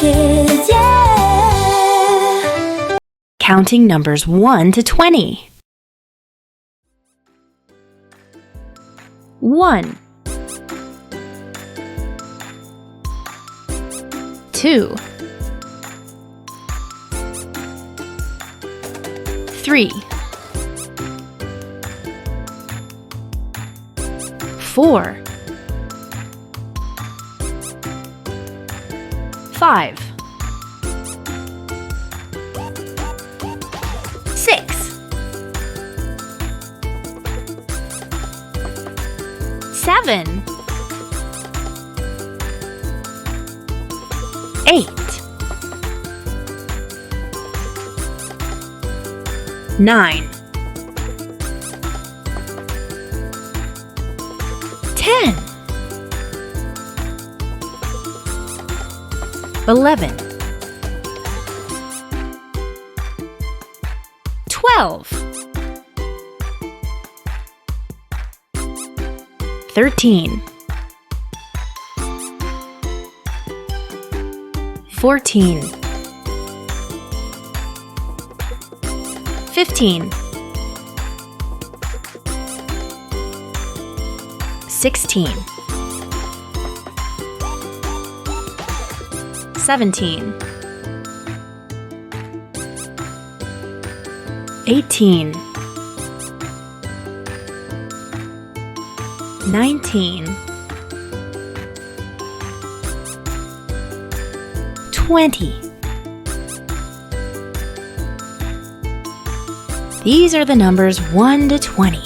Kids, yeah! Counting numbers 1 to 20. 1 2 3 4 5 6 7 8 9 10 11 12 13 14 15 16 17 18 19 20. These are the numbers 1 to 20.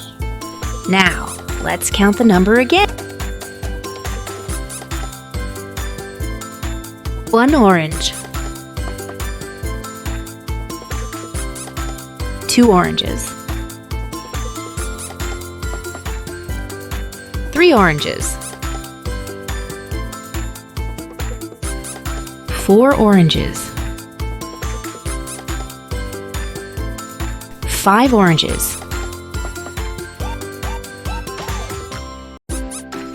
Now, let's count the number again. 1 orange, 2 oranges, 3 oranges, 4 oranges, 5 oranges,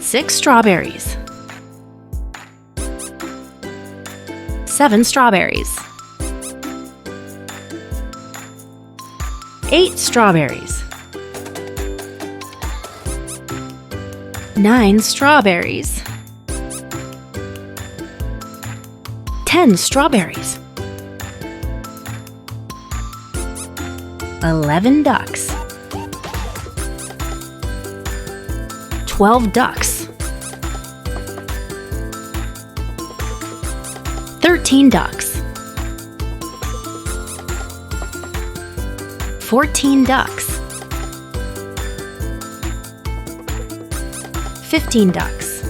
6 strawberries, 7 strawberries, 8 strawberries, 9 strawberries, 10 strawberries, 11 ducks, 12 ducks, 13 ducks, 14 ducks, 15 ducks,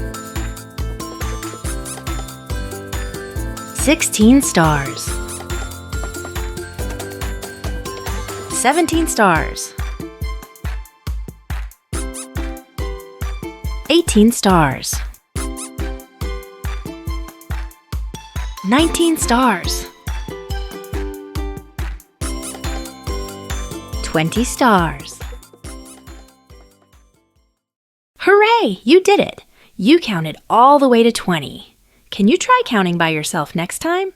16 stars, 17 stars, 18 stars, 19 stars, 20 stars. Hooray! You did it! You counted all the way to 20. Can you try counting by yourself next time?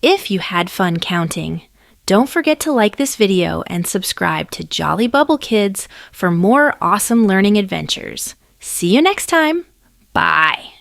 If you had fun counting, don't forget to like this video and subscribe to JollyBubble Kids for more awesome learning adventures. See you next time. Bye.